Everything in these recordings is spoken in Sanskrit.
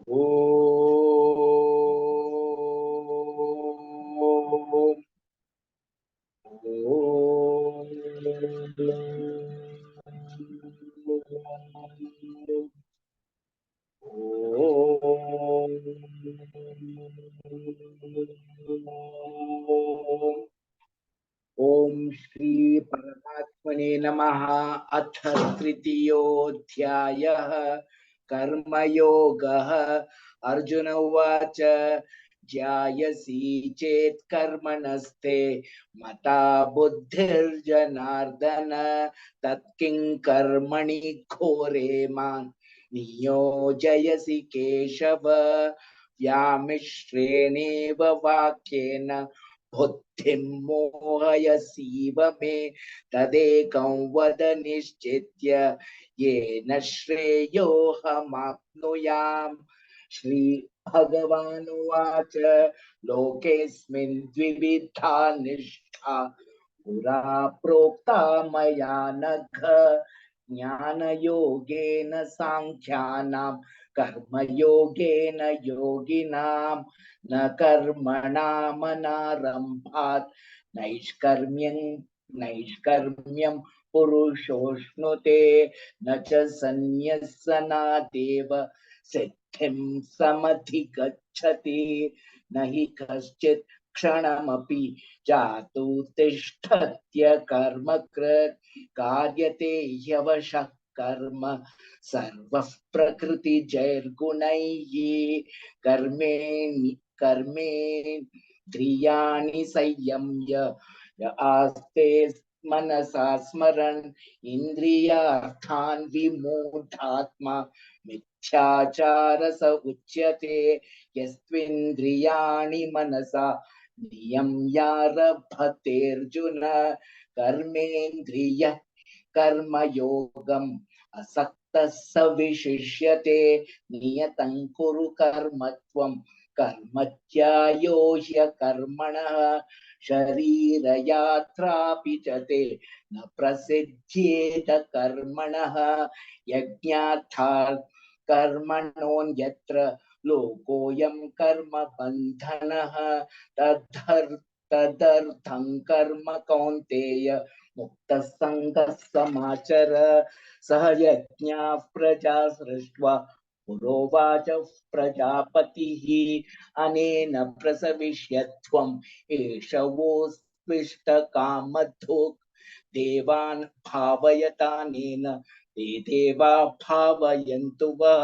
ओम ओम श्री परमात्मने नमः। अथ तृतीयोऽध्यायः कर्मयोगः। अर्जुन उवाच ज्यायसि चेत् कर्मणस्ते मता बुद्धिर्जनार्दन तत्किं कर्मणि घोरे मां नियोजयसि केशव। व्यामिश्रेणेव वाक्येन बुद्धिं मोहयसीव मे तदेकं वद निश्चित्य येन श्रेयोऽहमाप्नुयाम्। श्री भगवानुवाच लोकेऽस्मिन् द्विविधा निष्ठा पुरा प्रोक्ता मया नघ ज्ञानयोगेन सांख्यानां कर्मयोगेन योगिनां न कर्मणामनारम्भात् नैष्कर्म्यं पुरुषोऽश्नुते न च सन्न्यसनादेव सिद्धिं समधिगच्छति न हि कश्चित् क्षणमपि जातु तिष्ठत्य कर्मकृत् कार्यते ह्यवशः कर्म सर्वः प्रकृतिजैर्गुणैः कर्मेन्द्रियाणि संयम्य य आस्ते मनसा स्मरन् इन्द्रियार्थान् विमूढात्मा मिथ्याचार स उच्यते। यस्त्विन्द्रियाणि मनसा नियम्यारभतेऽर्जुन कर्मेन्द्रियः कर्मयोगम् असक्तः स विशिष्यते। नियतं कुरु कर्म त्वं कर्म ज्यायो ह्यकर्मणः शरीरयात्रापि च ते न प्रसिद्ध्येत कर्मणः यज्ञार्थात् कर्मणोऽन्यत्र लोकोऽयं कर्म बन्धनः तदर्थं कर्म कौन्तेय मुक्तः संगः समाचर। सह यज्ञाः प्रजा सृष्ट्वा पुरोवाच प्रजापतिः अनेन प्रसविष्यत्वम् एष वोऽस्त्विष्टकामधुक् देवान् भावयतानेन ते देवा भावयन्तु वः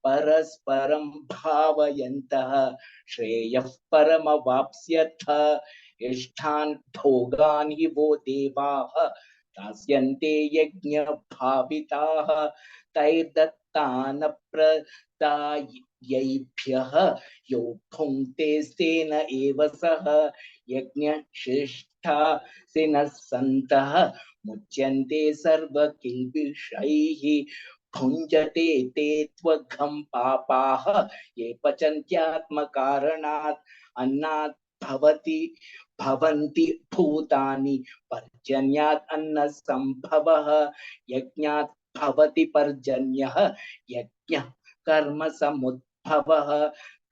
परस्परं भावयन्तः श्रेयः परमवाप्स्यथ। इष्टान् भोगान् हि वो देवाः दास्यन्ते यज्ञभाविताः तैर्दत्तान् प्रदायैभ्यः यो भुङ्क्तेस्तेन एव सः यज्ञशिष्टासिनः सन्तः मुच्यन्ते सर्वकिल्बिषैः भुञ्जते ते त्वघं पापाः ये पचन्त्यात्मकारणात् अन्नात् भवन्ति भूतानि पर्जन्यात् अन्नः सम्भवः यज्ञात् भवति पर्जन्यः यज्ञः कर्म समुद्भवः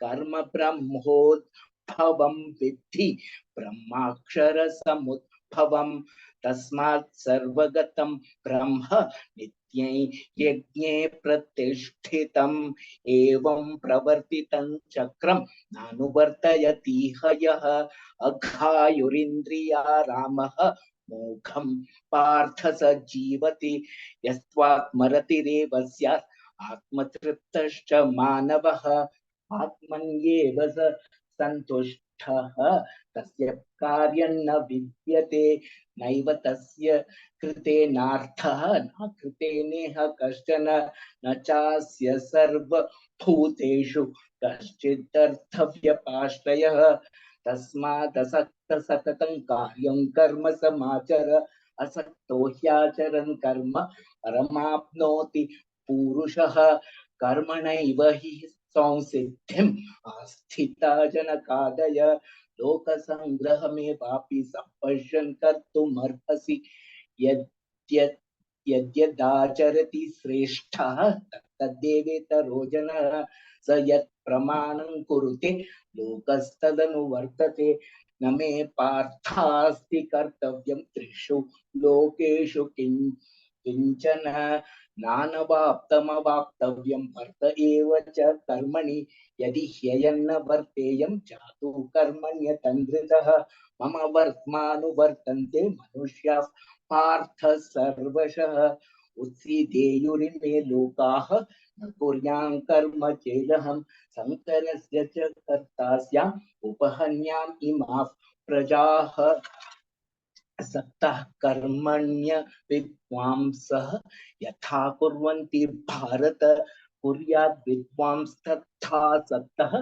कर्म ब्रह्मोद्भवं विद्धि ब्रह्माक्षर समुद्भवं तस्मात् सर्वगतं ब्रह्म नित्यं यज्ञे प्रतिष्ठितम् एवं प्रवर्तितं चक्रं नानुवर्तयति हयः अघायुरिन्द्रिया रामः मोघं पार्थ स जीवति यस्त्वात्मरतिरेव स्यात् आत्मतृप्तश्च मानवः आत्मन्येव स सन्तुष्टः तस्य कार्यं न विद्यते नैव तस्य कृतेनार्थः न कृतेनेह कश्चन न चास्य सर्वभूतेषु कश्चिदर्थव्यपाश्रयः तस्मादसक्त सततं कार्यं कर्म समाचर असक्तो ह्याचरन् कर्म परमाप्नोति पूरुषः कर्मणैव हि संसिद्धिम् आस्थिता जनकादय लोकसंग्रहमेवापि सम्पश्यन् कर्तुमर्हसि यद्यत् यद्यदाचरति श्रेष्ठः तद्देवेतरो जनः स यत् प्रमाणं कुरुते लोकस्तदनुवर्तते न मे पार्थास्ति कर्तव्यं त्रिषु लोकेषु किञ्चन नानवाप्तमवाप्तव्यं वर्त एव च कर्मणि यदि ह्ययन्न वर्तेयं जातु कर्मण्यतन्द्रितः मम वर्त्मानुवर्तन्ते मनुष्याः पार्थ सर्वशः उत्सीदेयुरिमे लोकाः न कुर्यां कर्म चेदहं शङ्करस्य च कर्तास्याम् उपहन्याम् इमाः प्रजाः सक्तः कर्मण्य विद्वांसः यथा कुर्वन्ति भारत कुर्याद् विद्वांस्तथा सक्तः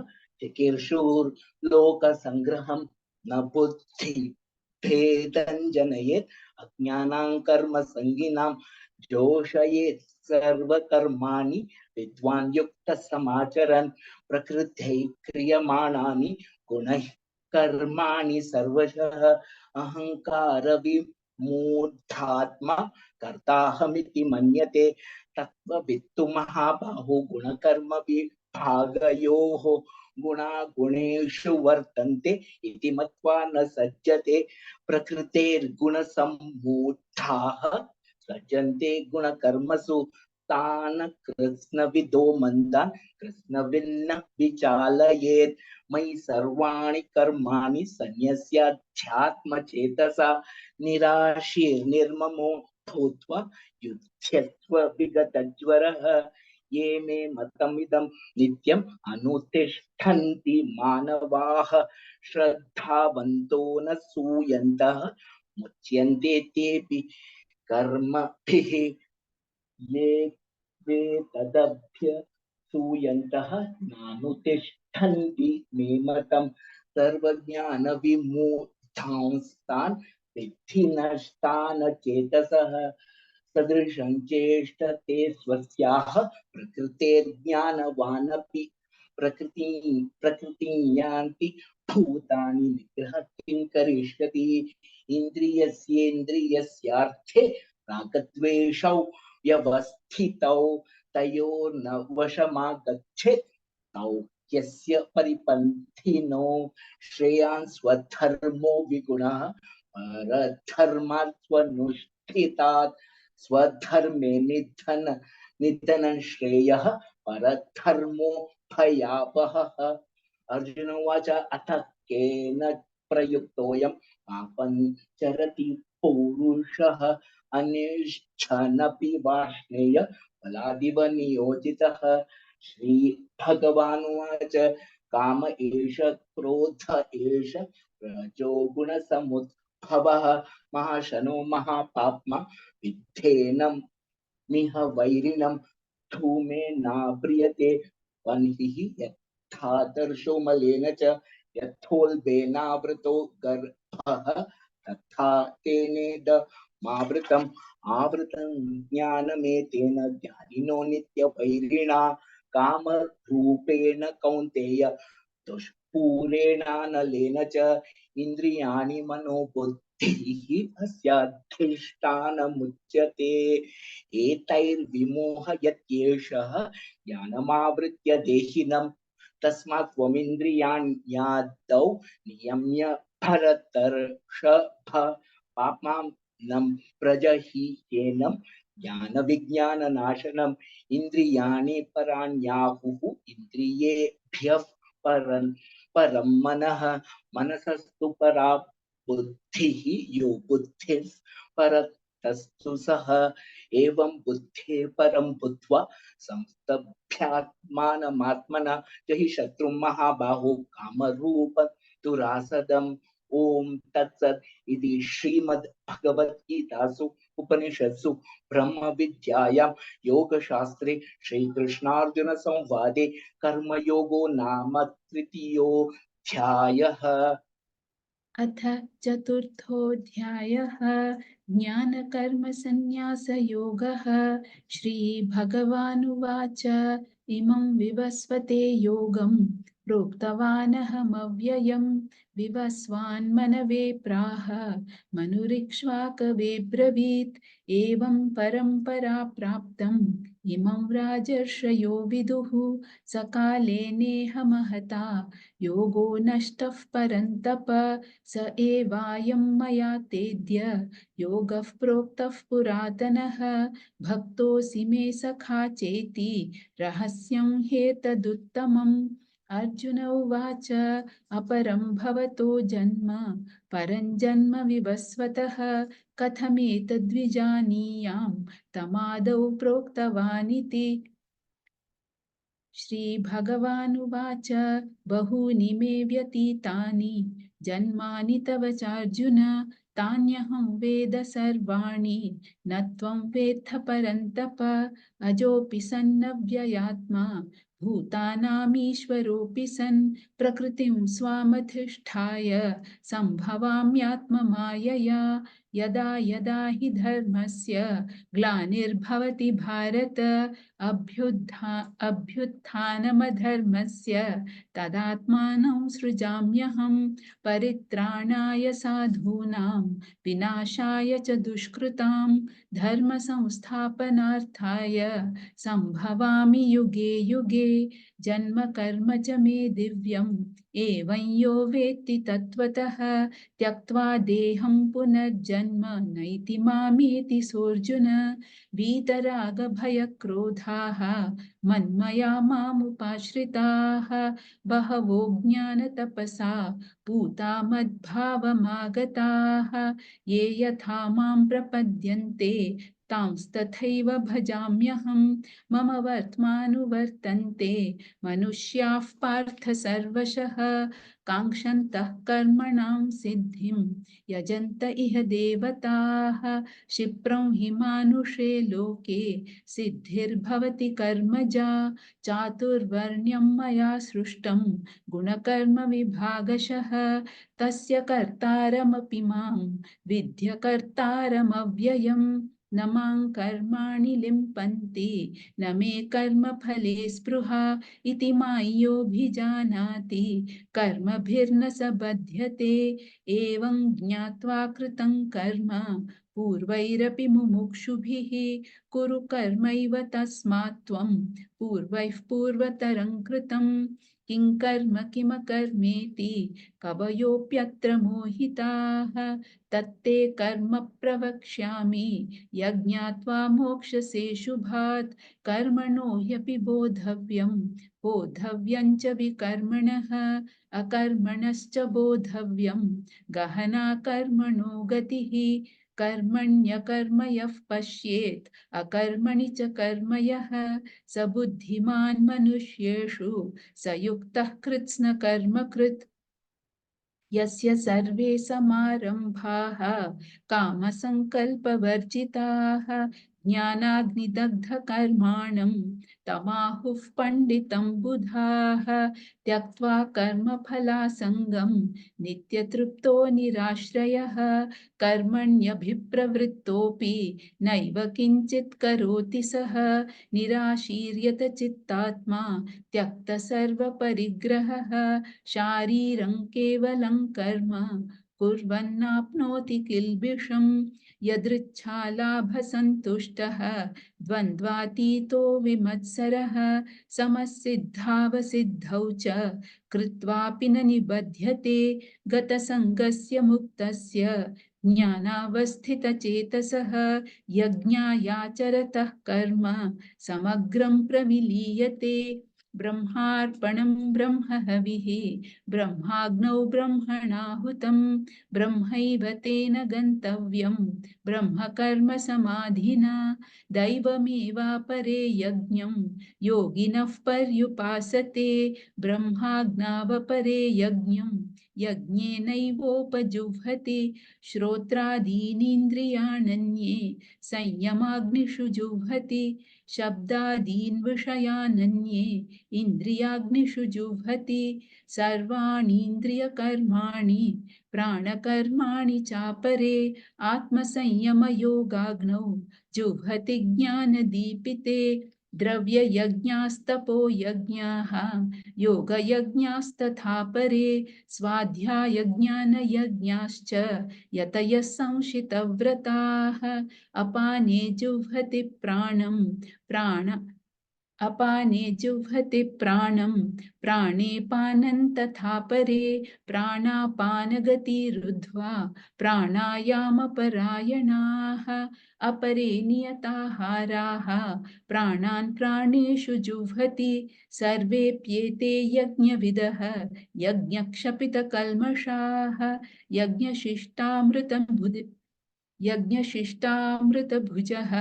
चिकीर्षुर्लोकसङ्ग्रहं न बुद्धि भेदं जनयेत् अज्ञानां कर्म संगिनां जोषयेत् सर्वकर्माणि विद्वान् युक्तः समाचरन् प्रकृत्यै क्रियमाणानि गुणैः कर्माणि सर्वशः अहंकार विमूढात्मा कर्ताहमिति मन्यते तत्त्ववित्तु महाबाहो गुणकर्म विभागयोः गुणा गुणेषु वर्तन्ते इति मत्वा न सज्जते प्रकृतेर्गुणसम्मूढाः सज्जन्ते गुणकर्मसु तान् कृत्स्नविदो मन्दान् कृत्स्नविन्न विचालयेत् मयि सर्वाणि कर्माणि सन्न्यस्याध्यात्मचेतसा निराशीर्निर्ममो भूत्वा युध्यस्व विगतज्वरः ये मे मतमिदं नित्यम् अनुतिष्ठन्ति मानवाः श्रद्धावन्तो न सूयन्तः मुच्यन्ते तेऽपि कर्मभिः ये तदभ्यसूयन्तः नानुतिष्ठन्ति मे मतं सर्वज्ञानविमूढांस्तान् विद्धि नष्टान् चेतसः सदृशं चेष्टते स्वस्याः प्रकृतेर्ज्ञानवानपि प्रकृतिं यान्ति भूतानि निग्रह किं करिष्यति इन्द्रियस्येन्द्रियस्यार्थे रागद्वेषौ व्यवस्थितौ तयोर्न वशमागच्छेत् तौ यस्य परिपन्थिनो श्रेयान् स्वधर्मो विगुणः परधर्मात् स्वनुष्ठितात् स्वधर्मे निधनं श्रेयः परधर्मो भयावहः अर्जुन उवाच अथ केन प्रयुक्तोऽयं पापं चरति पौरुषः अनिच्छनपि वार्ष्णेय बलादिव नियोजितः श्रीभगवानुवाच काम एष क्रोध एष रजो गुणसमुद्भवः महाशनो महापाप्मा विद्धेनं मिह वैरिणं धूमेनाव्रियते वह्निः यथादर्शो मलेन च यथोल्बेनावृतो गर्भः तथा तेनेदमावृतम् आवृतं ज्ञानमेतेन ज्ञानिनो नित्यवैरिणा कामरूपेण कौन्तेय दुष्पूरेणानलेन च इन्द्रियाणि मनोबुद्धिः अस्याधिष्ठानमुच्यते एतैर्विमोहयत्येषः ज्ञानमावृत्य देहिनं तस्मात् त्वमिन्द्रियाण्यादौ नियम्य भरतर्षभ पाप्मानं प्रजह्येनं ज्ञानविज्ञाननाशनम् इन्द्रियाणि पराण्याहुः इन्द्रियेभ्यः परं मनः मनसस्तु परा बुद्धिः यो बुद्धिः परतस्तु सः एवं बुद्धे परं बुद्ध्वा संस्तभ्यात्मानमात्मना जहि शत्रुं महाबाहो कामरूप दुरासदम् ओम तत्सत् इति श्रीमद्भगवद्गीतासु उपनिषत्सु ब्रह्म विद्यायां योगशास्त्रे श्रीकृष्णार्जुन संवादे कर्मयोगो नाम तृतीयोऽध्यायः। अथ चतुर्थोऽध्यायः ज्ञानकर्मसन्न्यासयोगः। श्रीभगवानुवाच इमं विवस्वते योगं प्रोक्तवानहमव्ययं विवस्वान्मनवे प्राह मनुरिक्ष्वाकवे ब्रवीत् एवं परम्परा प्राप्तम् इमं राजर्षयो विदुः सकाले नेह महता योगो नष्टः परन्तप स एवायं मया तेद्य योगः प्रोक्तः पुरातनः भक्तोऽसि मे सखा चेति रहस्यं ह्येतदुत्तमम् अर्जुन उवाच अपरं भवतो जन्म परं जन्म विवस्वतः कथमेतद्विजानीयां तमादौ प्रोक्तवानिति श्रीभगवानुवाच बहूनि मे व्यतीतानि जन्मानि तव चार्जुन तान्यहं वेद सर्वाणि न त्वं वेत्थ परन्तप अजोऽपि सन्नव्ययात्मा भूतानामीश्वरोऽपि सन् प्रकृतिं स्वामधिष्ठाय सम्भवाम्यात्ममायया यदा यदा हि धर्मस्य ग्लानिर्भवति भारत अभ्युत्थानमधर्मस्य तदात्मानं सृजाम्यहं परित्राणाय साधूनां विनाशाय च दुष्कृतां धर्मसंस्थापनार्थाय सम्भवामि युगे युगे जन्म कर्म च मे दिव्यम् एवं यो वेत्ति तत्त्वतः त्यक्त्वा देहं पुनर्जन्म नैति मामेति सोऽर्जुन वीतरागभयक्रोधाः मन्मया मामुपाश्रिताः बहवो ज्ञानतपसा पूता मद्भावमागताः ये यथा मां प्रपद्यन्ते तांस्तथैव भजाम्यहं मम वर्त्मानुवर्तन्ते मनुष्याः पार्थ सर्वशः काङ्क्षन्तः कर्मणां सिद्धिं यजन्त इह देवताः क्षिप्रं हि मानुषे लोके सिद्धिर्भवति कर्मजा चातुर्वर्ण्यं मया सृष्टं गुणकर्मविभागशः तस्य कर्तारमपि मां विद्य कर्तारमव्ययम् न मां कर्माणि लिम्पन्ति न मे कर्मफले स्पृहा इति माय्योऽभिजानाति कर्मभिर्न स बध्यते एवं ज्ञात्वा कृतं कर्म पूर्वैरपि मुमुक्षुभिः कुरु कर्मैव तस्मात् त्वं पूर्वैः पूर्वतरं कृतं किं कर्म किमकर्मेति कवयोऽप्यत्र मोहिताः तत्ते कर्म प्रवक्ष्यामि यज्ञात्वा मोक्षसे शुभात् कर्मणो ह्यपि बोधव्यं च विकर्मणः अकर्मणश्च बोधव्यं गहना कर्मणो गतिः कर्मण्यकर्म यः पश्येत् अकर्मणि च कर्म यः स बुद्धिमान् मनुष्येषु स युक्तः कृत्स्नकर्मकृत् यस्य सर्वे समारम्भाः कामसङ्कल्पवर्जिताः ज्ञानाग्निदग्धकर्माणं तमाहुः पण्डितं बुधाः त्यक्त्वा कर्मफलासङ्गं नित्यतृप्तो निराश्रयः कर्मण्यभिप्रवृत्तोऽपि नैव किञ्चित् करोति सः निराशीर्यत चित्तात्मा त्यक्तसर्वपरिग्रहः शारीरं केवलं कर्म कुर्वन्नाप्नोति किल्बिषम् यदृच्छालाभसन्तुष्टः द्वन्द्वातीतो विमत्सरः समसिद्धावसिद्धौ च कृत्वापि न निबध्यते गतसङ्गस्य मुक्तस्य ज्ञानावस्थितचेतसः यज्ञायाचरतः कर्म समग्रं प्रविलीयते ब्रह्मार्पणं ब्रह्महविः ब्रह्माग्नौ ब्रह्मणाहुतं ब्रह्मैव तेन गन्तव्यं ब्रह्मकर्म समाधिना दैवमेवापरे यज्ञं योगिनः पर्युपासते ब्रह्माज्ञावपरे यज्ञं यज्ञेनैवोपजुह्वति श्रोत्रादीनीन्द्रियाणन्ये संयमाग्निषु जुह्वति शब्दादीन् विषयानन्ये इन्द्रियाग्निषु जुह्वति सर्वाणीन्द्रियकर्माणि प्राणकर्माणि चापरे आत्मसंयमयोगाग्नौ जुह्वति ज्ञानदीपिते द्रव्ययज्ञास्तपो यज्ञाः योगयज्ञास्तथा परे स्वाध्यायज्ञानयज्ञाश्च यतयः संशितव्रताः अपाने जुह्वति प्राणं प्राणे पानं तथा परे प्राणापानगतिरुद्ध्वा प्राणायामपरायणाः अपरे नियताहाराः प्राणान् प्राणेषु जुह्वति सर्वेऽप्येते यज्ञविदः यज्ञक्षपितकल्मषाः यज्ञशिष्टामृतभुजः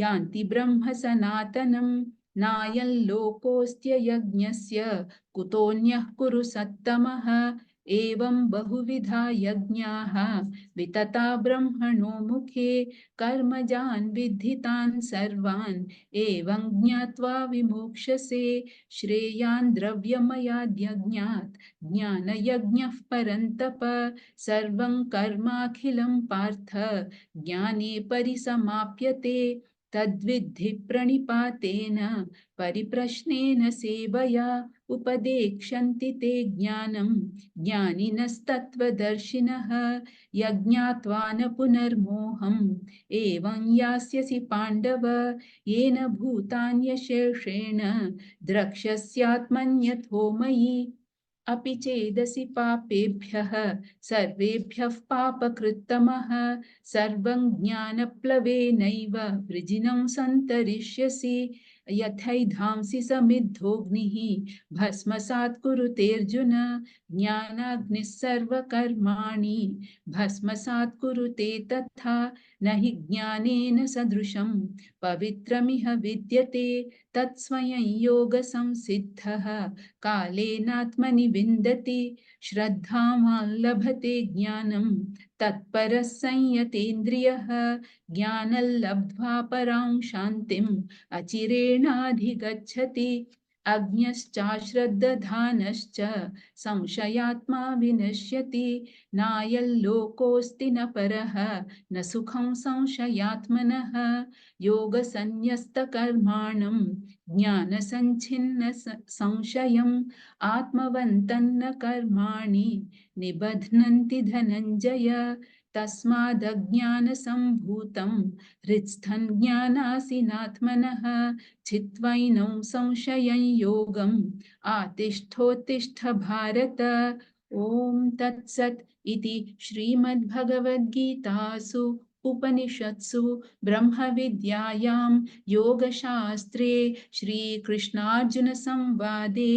यान्ति ब्रह्म सनातनम् नायं लोकोऽस्त्ययज्ञस्य कुतोऽन्यः कुरु सत्तमः एवं बहुविधा यज्ञाः वितता ब्रह्मणो मुखे कर्मजान् विद्धितान् सर्वान् एवं ज्ञात्वा विमोक्ष्यसे श्रेयान् द्रव्यमयाद्यज्ञात् ज्ञानयज्ञः परन्तप सर्वं कर्माखिलं पार्थ ज्ञाने परिसमाप्यते तद्विद्धि प्रणिपातेन परिप्रश्नेन सेवया उपदेक्ष्यन्ति ते ज्ञानं ज्ञानिनस्तत्त्वदर्शिनः यज्ञात्वा न पुनर्मोहम् एवं यास्यसि पाण्डव येन भूतान्यशेषेण द्रक्ष्यस्यात्मन्यथो मयि अपि चेदसि पापेभ्यः सर्वेभ्यः पापकृत्तमः सर्वं ज्ञानप्लवेनैव वृजिनं सन्तरिष्यसि यथैधांसि समिद्धोऽग्निः भस्मसात् कुरुतेऽर्जुन ज्ञानाग्निः सर्वकर्माणि भस्मसात् कुरुते तथा न हि ज्ञानेन सदृशं पवित्रमिह विद्यते तत्स्वयं योगसंसिद्धः कालेनात्मनि विन्दति श्रद्धावान् लभते ज्ञानं तत्परः संयतेन्द्रियः ज्ञानं लब्ध्वा परां शान्तिम् अचिरेणाधिगच्छति अज्ञश्चाश्रद्दधानश्च संशयात्मा विनश्यति नायल्लोकोऽस्ति न परः न सुखं संशयात्मनः योगसन्न्यस्तकर्माणं ज्ञानसञ्छिन्न संशयम् आत्मवन्तन्न कर्माणि निबध्नन्ति धनञ्जय तस्मादज्ञानसम्भूतं हृत्स्थं ज्ञानासीनात्मनः चित्वैनं संशयं योगम् आतिष्ठोत्तिष्ठ भारत ॐ तत्सत् इति श्रीमद्भगवद्गीतासु उपनिषत्सु ब्रह्मविद्यायां योगशास्त्रे श्रीकृष्णार्जुनसंवादे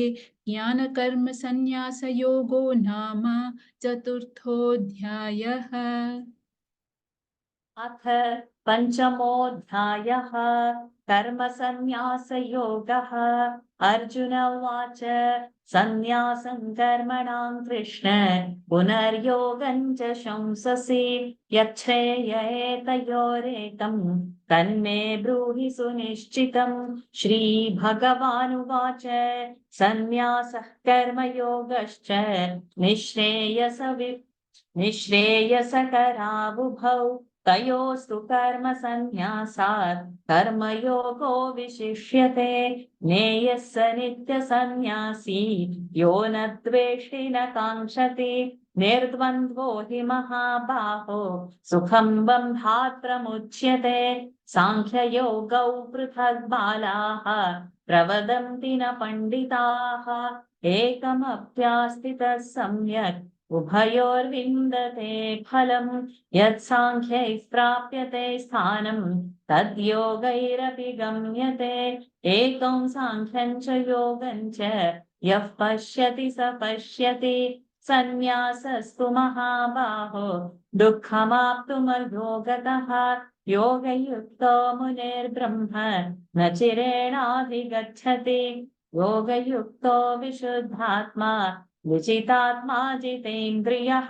ज्ञानकर्मसन्न्यासयोगो नाम चतुर्थोऽध्यायः। अथ पञ्चमोऽध्यायः कर्मसन्न्यासयोगः। अर्जुन उवाच सन्न्यासं कर्मणां कृष्ण पुनर्योगं च शंससि यच्छ्रेययेतयोरेकं तन्मे ब्रूहि सुनिश्चितम्। श्रीभगवानुवाच सन्न्यासः कर्मयोगश्च निःश्रेयसकरावुभौ तयोस्तु कर्मसन्न्यासात् कर्मयोगो विशिष्यते। ज्ञेयः स नित्यसन्न्यासी यो न द्वेष्टि न काङ्क्षति निर्द्वन्द्वो हि महाबाहो सुखं बन्धात् प्रमुच्यते। साङ्ख्ययोगौ पृथग् बालाः प्रवदन्ति न पण्डिताः एकमप्यास्थितः सम्यक् उभयोर्विन्दते फलम्। यत्साङ्ख्यैः प्राप्यते स्थानं तद्योगैरपि गम्यते। एकं साङ्ख्यं च योगं च यः पश्यति स पश्यति। सन्न्यासस्तु महाबाहो दुःखमाप्तुमयोगतः योगयुक्तो मुनिर्ब्रह्म न चिरेणाधिगच्छति। योगयुक्तो विशुद्धात्मा विजितात्मा जितेन्द्रियः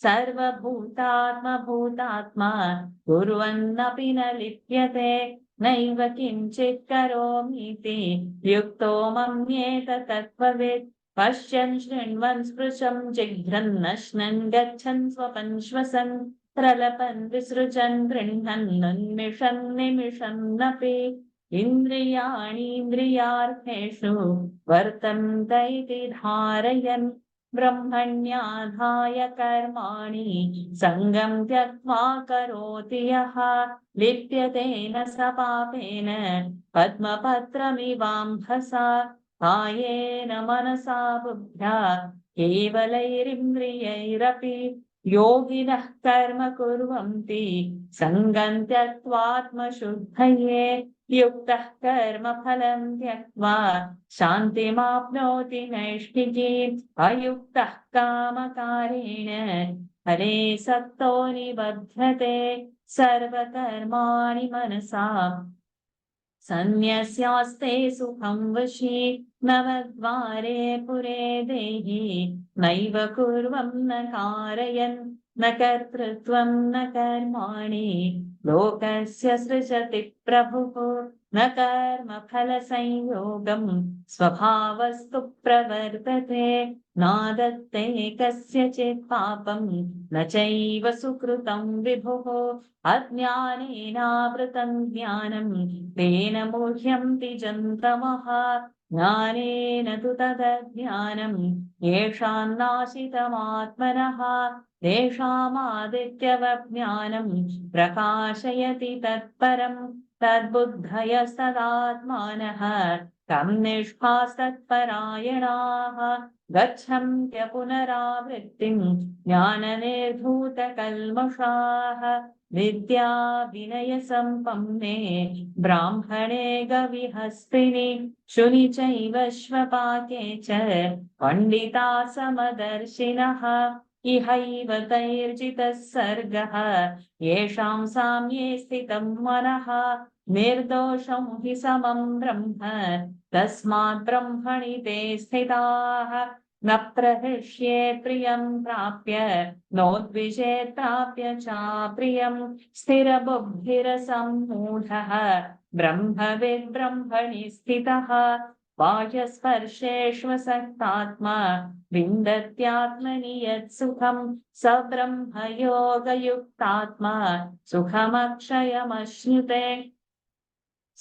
सर्वभूतात्मभूतात्मा कुर्वन्नपि न लिप्यते। नैव किञ्चित् करोमीति युक्तो मन्येत तत्त्ववित्। पश्यन् शृण्वन् स्पृशन् जिघ्रन् नश्नन् गच्छन् स्वपन् श्वसन् प्रलपन् विसृजन् गृह्णन् उन्मिषन् निमिषन्नपि इन्द्रियाणीन्द्रियार्थेषु वर्तन्त इति धारयन् ब्रह्मण्याधाय कर्माणि सङ्गं त्यक्त्वा करोति यः लिप्यते न स पापेन पद्मपत्रमिवाम्भसा कायेन मनसा बुद्ध्या केवलैरिन्द्रियैरपि योगिनः कर्म कुर्वन्ति सङ्गं त्यक्त्वात्मशुद्धये युक्तः कर्मफलं त्यक्त्वा शान्तिमाप्नोति नैष्ठिकीम् अयुक्तः कामकारेण फले सक्तो निबध्यते सर्वकर्माणि मनसा सन्न्यस्यास्ते सुखं वशी नवद्वारे पुरे देहि नैव कुर्वं न कारयन् न कर्तृत्वं न कर्माणि लोकस्य सृजति प्रभुः न कर्मफलसंयोगं स्वभावस्तु प्रवर्तते नादत्ते कस्यचित् पापं न चैव सुकृतं विभुः अज्ञानेनावृतं ज्ञानं तेन मुह्यन्ति जन्तमः ज्ञानेन तु तदज्ञानं येषां नाशितमात्मनः तेषामादित्यवज्ञानं प्रकाशयति तत्परं तद्बुद्धयस्तदात्मानः तं निष्ठास्तत्परायणाः गच्छन्त्य पुनरावृत्तिं ज्ञाननिर्धूतकल्मषाः विद्या विनय संपन्ने ब्राह्मणे गविहस्तिनि शुनि चैव श्वपाके च पंडिता समदर्शिनः इहैव तैर्जितः सर्गः येषां साम्ये स्थितं मनः निर्दोषं हि समं ब्रह्म तस्मात् ब्रह्मणि ते स्थिताः न प्रहृष्येत् प्रियं प्राप्य नोद्विजेत् प्राप्य चाप्रियं स्थिरबुद्धिरसम्मूढः ब्रह्मविद् ब्रह्मणि स्थितः बाह्यस्पर्शेष्वसक्तात्मा विन्दत्यात्मनि यत् सुखं स ब्रह्मयोगयुक्तात्मा सुखमक्षयमश्नुते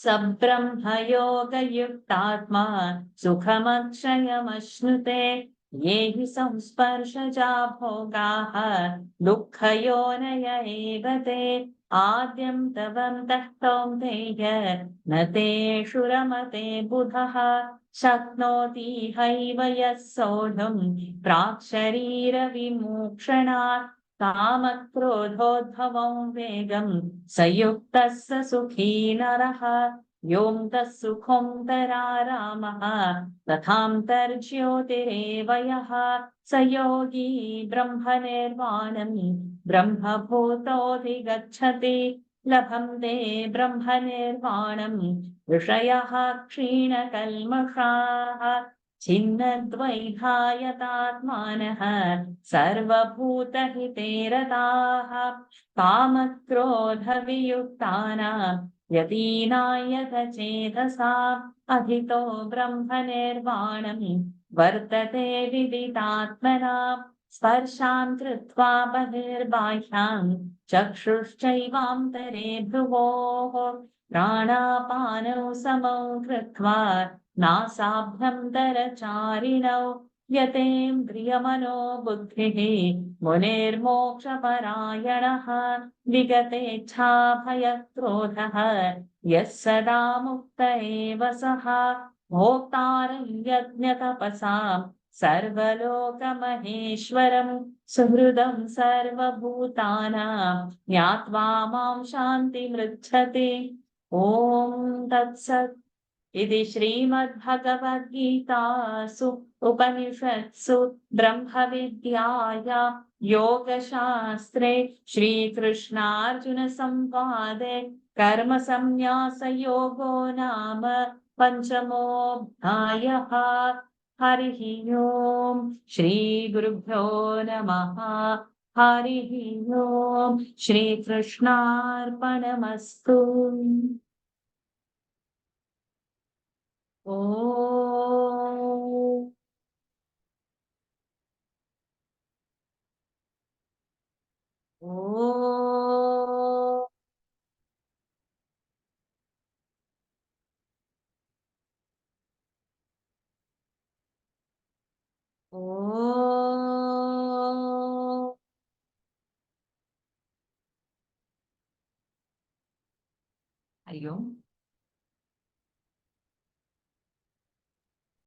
स ब्रह्मयोगयुक्तात्मा सुखमक्षयमश्नुते ये हि संस्पर्शजा भोगाः दुःखयोनय एव ते आद्यन्तवन्तः कौन्तेय न तेषु रमते बुधः शक्नोति हैव यः सोढुं प्राक्शरीरविमोक्षणात् कामक्रोधोद्भवं वेगं स युक्तः स सुखी नरः योऽन्तः सुखोऽन्तरारामः तथान्तर्ज्योतिरेव यः स योगी ब्रह्मनिर्वाणं ब्रह्मभूतोऽधिगच्छति लभन्ते ब्रह्मनिर्वाणं ऋषयः क्षीणकल्मषाः छिन्नद्वैधायतात्मानः सर्वभूतहिते रताः कामक्रोधवियुक्तानां यतीनायतचेतसाम् अहितो ब्रह्मनिर्वाणं वर्तते विदितात्मनाम् स्पर्शान् कृत्वा बहिर्बाह्यान् चक्षुश्चैवान्तरे भ्रुवोः प्राणापानौ समौ कृत्वा नासाभ्यन्तरचारिणौ यतेन्द्रियमनो बुद्धिः मुनिर्मोक्षपरायणः विगतेच्छाभयक्रोधः यः सदा मुक्त एव सः भोक्तारं यज्ञतपसां सर्वलोकमहेश्वरं सुहृदं सर्वभूतानां ज्ञात्वा मां शान्तिमृच्छति ॐ तत्सत् इति श्रीमद्भगवद्गीतासु उपनिषत्सु ब्रह्मविद्यायां योगशास्त्रे श्रीकृष्णार्जुनसंवादे कर्मसन्न्यासयोगो नाम पञ्चमोऽध्यायः। हरिः ओम् श्रीगुरुभ्यो नमः। हरिः ओम् श्रीकृष्णार्पणमस्तु। ओ ओ ॐ हरि ओम्।